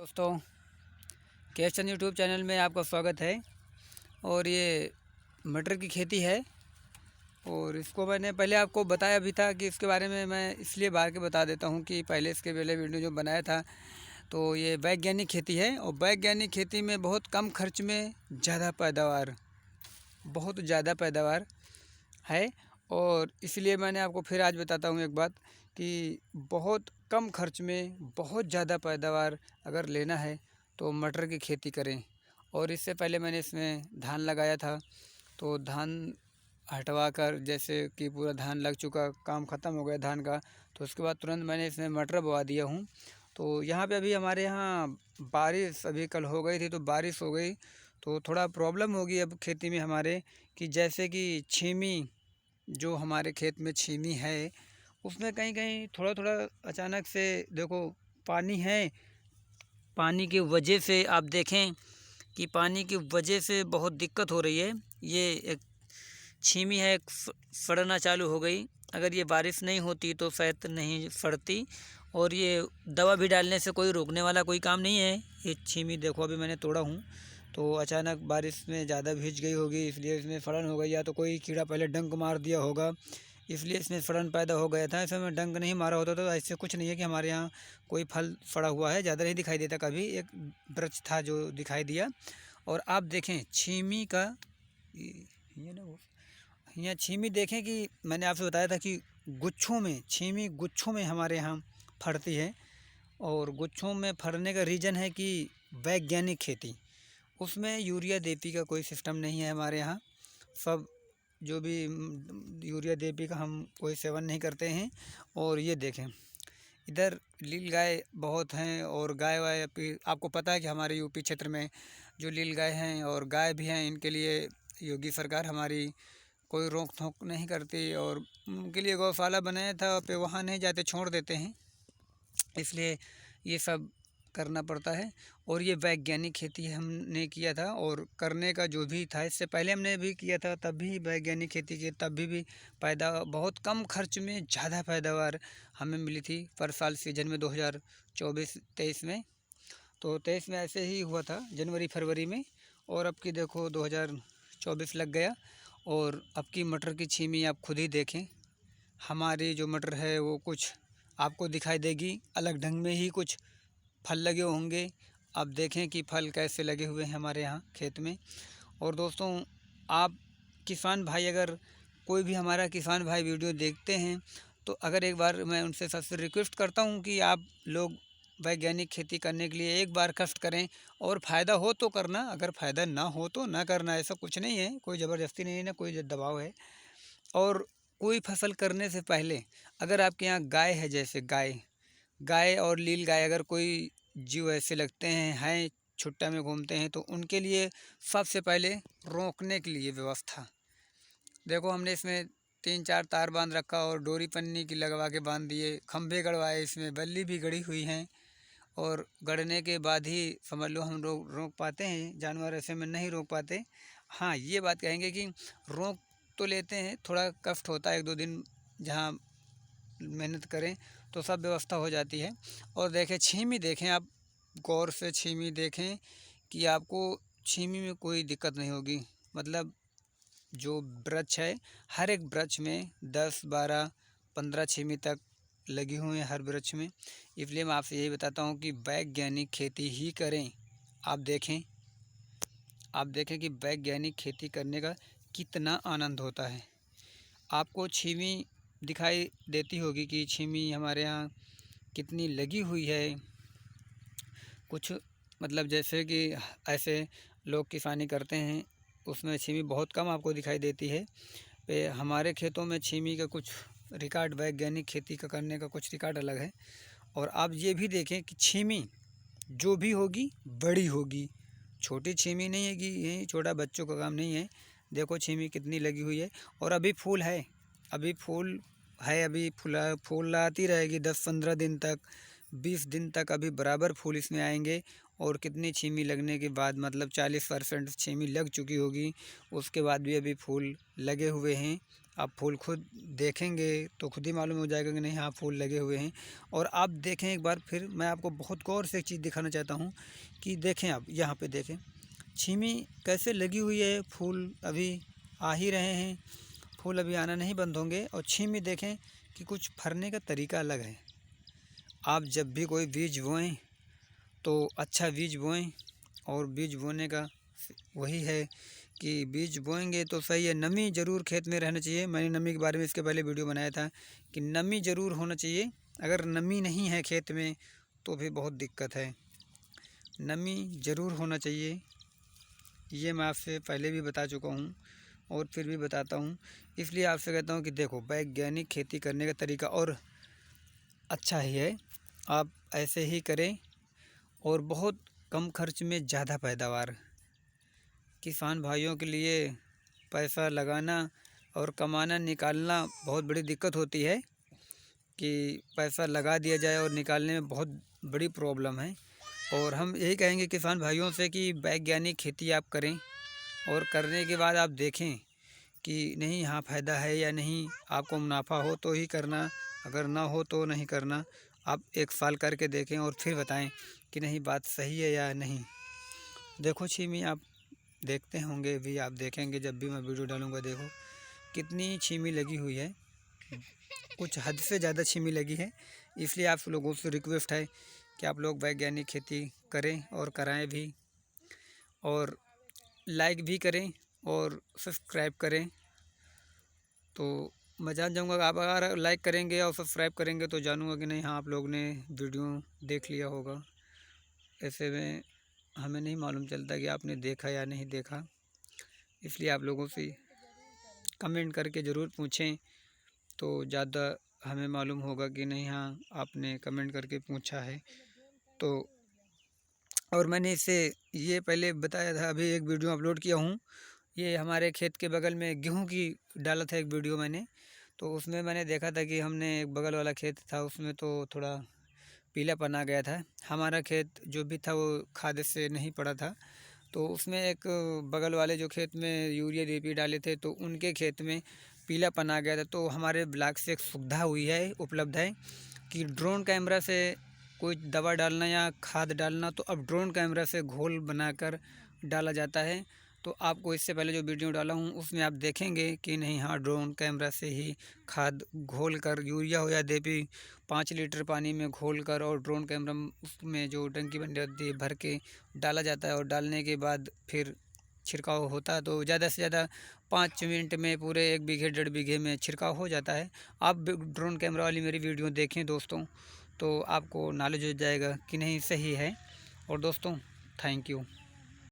दोस्तों, कैशन YouTube channel में आपका स्वागत है। और ये मटर की खेती है और इसको मैंने पहले आपको बताया भी था कि इसके बारे में मैं इसलिए बार के बता देता हूँ कि पहले इसके पहले वीडियो जो बनाया था तो ये वैज्ञानिक खेती है। और वैज्ञानिक खेती में बहुत कम खर्च में ज़्यादा पैदावार, बहुत ज़्यादा पैदावार है। और इसलिए मैंने आपको फिर आज बताता हूँ एक बात कि बहुत कम खर्च में बहुत ज़्यादा पैदावार अगर लेना है तो मटर की खेती करें। और इससे पहले मैंने इसमें धान लगाया था, तो धान हटवा कर, जैसे कि पूरा धान लग चुका, काम ख़त्म हो गया धान का, तो उसके बाद तुरंत मैंने इसमें मटर बोआ दिया हूँ। तो यहाँ पे अभी हमारे यहाँ बारिश अभी कल हो गई थी, तो बारिश हो गई तो थोड़ा प्रॉब्लम होगी अब खेती में हमारे, कि जैसे कि छीमी, जो हमारे खेत में छीमी है उसमें कहीं कहीं थोड़ा थोड़ा अचानक से देखो पानी है, पानी की वजह से आप देखें कि पानी की वजह से बहुत दिक्कत हो रही है। ये एक छीमी है, सड़ना चालू हो गई। अगर ये बारिश नहीं होती तो शायद नहीं सड़ती। और ये दवा भी डालने से कोई रोकने वाला कोई काम नहीं है। ये छीमी देखो अभी मैंने तोड़ा हूँ तो अचानक बारिश में ज़्यादा भीग गई होगी, इसलिए इसमें सड़न हो गई, या तो कोई कीड़ा पहले डंक मार दिया होगा इसलिए इसमें सड़न पैदा हो गया था। इसमें डंक नहीं मारा होता तो ऐसे कुछ नहीं है कि हमारे यहाँ कोई फल सड़ा हुआ है, ज़्यादा नहीं दिखाई देता। कभी एक वृक्ष था जो दिखाई दिया। और आप देखें छीमी का ये ना वो यहाँ छीमी देखें कि मैंने आपसे बताया था कि गुच्छों में, छीमी गुच्छों में हमारे यहाँ फड़ती है। और गुच्छों में फड़ने का रीज़न है कि वैज्ञानिक खेती, उसमें यूरिया देपी का कोई सिस्टम नहीं है हमारे यहाँ। सब जो भी यूरिया देपी का हम कोई सेवन नहीं करते हैं। और ये देखें इधर लील गाय बहुत हैं, और गाय वाय आपको पता है कि हमारे यूपी क्षेत्र में जो लील गाय हैं और गाय भी हैं, इनके लिए योगी सरकार हमारी कोई रोक टोक नहीं करती। और उनके लिए गौशाला बनाया था पे वहाँ नहीं जाते, छोड़ देते हैं, इसलिए ये सब करना पड़ता है। और ये वैज्ञानिक खेती हमने किया था, और करने का जो भी था इससे पहले हमने भी किया था, तब भी वैज्ञानिक खेती की, तब भी पैदा बहुत कम खर्च में ज़्यादा पैदावार हमें मिली थी पर साल सीजन में 2024-23 में। तो 23 में ऐसे ही हुआ था जनवरी फरवरी में। और अब की देखो 2024 लग गया। और अब की मटर की छीमी आप खुद ही देखें, हमारी जो मटर है वो कुछ आपको दिखाई देगी अलग ढंग में ही, कुछ फल लगे होंगे। आप देखें कि फल कैसे लगे हुए हैं हमारे यहाँ खेत में। और दोस्तों, आप किसान भाई, अगर कोई भी हमारा किसान भाई वीडियो देखते हैं तो अगर एक बार मैं उनसे सबसे रिक्वेस्ट करता हूँ कि आप लोग वैज्ञानिक खेती करने के लिए एक बार कष्ट करें, और फ़ायदा हो तो करना, अगर फ़ायदा ना हो तो ना करना, ऐसा कुछ नहीं है, कोई ज़बरदस्ती नहीं है, ना कोई दबाव है। और कोई फसल करने से पहले अगर आपके यहाँ गाय है, जैसे गाय गाय और लील गाय, अगर कोई जीव ऐसे लगते हैं छुट्टा में घूमते हैं, तो उनके लिए सबसे पहले रोकने के लिए व्यवस्था देखो, हमने इसमें 3-4 तार बांध रखा और डोरी पन्नी की लगवा के बांध दिए, खंभे गड़वाए, इसमें बल्ली भी गड़ी हुई हैं। और गड़ने के बाद ही समझ लो हम लोग रोक पाते हैं, जानवर ऐसे में नहीं रोक पाते। हाँ, ये बात कहेंगे कि रोक तो लेते हैं, थोड़ा कष्ट होता है 1-2 दिन, जहाँ मेहनत करें तो सब व्यवस्था हो जाती है। और देखें छीमी, देखें आप गौर से छीमी देखें कि आपको छीमी में कोई दिक्कत नहीं होगी। मतलब जो वृक्ष है, हर एक वृक्ष में 10-12-15 छीमी तक लगी हुई हैं हर वृक्ष में। इसलिए मैं आपसे यही बताता हूँ कि वैज्ञानिक खेती ही करें। आप देखें कि वैज्ञानिक खेती करने का कितना आनंद होता है। आपको छीमी दिखाई देती होगी कि छीमी हमारे यहाँ कितनी लगी हुई है। कुछ मतलब जैसे कि ऐसे लोग किसानी करते हैं, उसमें छीमी बहुत कम आपको दिखाई देती है। पे हमारे खेतों में छीमी का कुछ रिकॉर्ड, वैज्ञानिक खेती का करने का कुछ रिकॉर्ड अलग है। और आप ये भी देखें कि छीमी जो भी होगी बड़ी होगी, छोटी छीमी नहीं है कि यही छोटा बच्चों का काम नहीं है। देखो छीमी कितनी लगी हुई है। और अभी फूल है, अभी फूल है, अभी फूल आती रहेगी 10-15 दिन तक, 20 दिन तक अभी बराबर फूल इसमें आएंगे। और कितनी छीमी लगने के बाद, मतलब 40% छीमी लग चुकी होगी, उसके बाद भी अभी फूल लगे हुए हैं। आप फूल खुद देखेंगे तो खुद ही मालूम हो जाएगा कि नहीं हाँ फूल लगे हुए हैं। और आप देखें एक बार फिर, मैं आपको बहुत गौर से एक चीज़ दिखाना चाहता हूँ कि देखें, आप यहाँ पे देखें छीमी कैसे लगी हुई है। फूल अभी आ ही रहे हैं, फूल अभी आना नहीं बंद होंगे। और छीमी देखें कि कुछ फरने का तरीका अलग है। आप जब भी कोई बीज बोएं तो अच्छा बीज बोएं, और बीज बोने का वही है कि बीज बोएंगे तो सही है। नमी ज़रूर खेत में रहना चाहिए। मैंने नमी के बारे में इसके पहले वीडियो बनाया था कि नमी ज़रूर होना चाहिए। अगर नमी नहीं है खेत में तो भी बहुत दिक्कत है। नमी ज़रूर होना चाहिए, ये मैं आपसे पहले भी बता चुका हूँ और फिर भी बताता हूँ। इसलिए आपसे कहता हूँ कि देखो, वैज्ञानिक खेती करने का तरीका और अच्छा ही है। आप ऐसे ही करें और बहुत कम खर्च में ज़्यादा पैदावार। किसान भाइयों के लिए पैसा लगाना और कमाना निकालना बहुत बड़ी दिक्कत होती है कि पैसा लगा दिया जाए और निकालने में बहुत बड़ी प्रॉब्लम है। और हम यही कहेंगे किसान भाइयों से कि वैज्ञानिक खेती आप करें, और करने के बाद आप देखें कि नहीं हाँ फ़ायदा है या नहीं। आपको मुनाफा हो तो ही करना, अगर ना हो तो नहीं करना। आप 1 साल करके देखें और फिर बताएं कि नहीं बात सही है या नहीं। देखो छीमी, आप देखते होंगे भी, आप देखेंगे जब भी मैं वीडियो डालूंगा। देखो कितनी छीमी लगी हुई है, कुछ हद से ज़्यादा छीमी लगी है। इसलिए आप लोगों से रिक्वेस्ट है कि आप लोग वैज्ञानिक खेती करें और कराएं भी, और लाइक भी करें और सब्सक्राइब करें। तो मैं जान जाऊंगा कि आप अगर लाइक करेंगे और सब्सक्राइब करेंगे तो जानूंगा कि नहीं हाँ आप लोग ने वीडियो देख लिया होगा। ऐसे में हमें नहीं मालूम चलता कि आपने देखा या नहीं देखा। इसलिए आप लोगों से कमेंट करके ज़रूर पूछें तो ज़्यादा हमें मालूम होगा कि नहीं हाँ आपने कमेंट करके पूछा है। तो और मैंने इसे ये पहले बताया था, अभी एक वीडियो अपलोड किया हूँ। ये हमारे खेत के बगल में गेहूं की डाला था एक वीडियो मैंने। तो उसमें मैंने देखा था कि हमने एक बगल वाला खेत था उसमें तो थोड़ा पीलापन आ गया था। हमारा खेत जो भी था वो खाद से नहीं पड़ा था। तो उसमें एक बगल वाले जो खेत में यूरिया डीएपी डाले थे तो उनके खेत में पीलापन आ गया था। तो हमारे ब्लॉक से एक सुविधा हुई है, उपलब्ध है कि ड्रोन कैमरा से कोई दवा डालना या खाद डालना तो अब ड्रोन कैमरा से घोल बनाकर डाला जाता है। तो आपको इससे पहले जो वीडियो डाला हूँ उसमें आप देखेंगे कि नहीं हाँ ड्रोन कैमरा से ही खाद घोल कर, यूरिया हो या डीएपी 5 लीटर पानी में घोल कर, और ड्रोन कैमरा उसमें जो टंकी बन जाती है भर के डाला जाता है। और डालने के बाद फिर छिड़काव होता है तो ज़्यादा से ज़्यादा 5 मिनट में पूरे 1 बीघे 1.5 बीघे में छिड़काव हो जाता है। आप ड्रोन कैमरा वाली मेरी वीडियो देखें दोस्तों, तो आपको नॉलेज हो जाएगा कि नहीं सही है। और दोस्तों थैंक यू।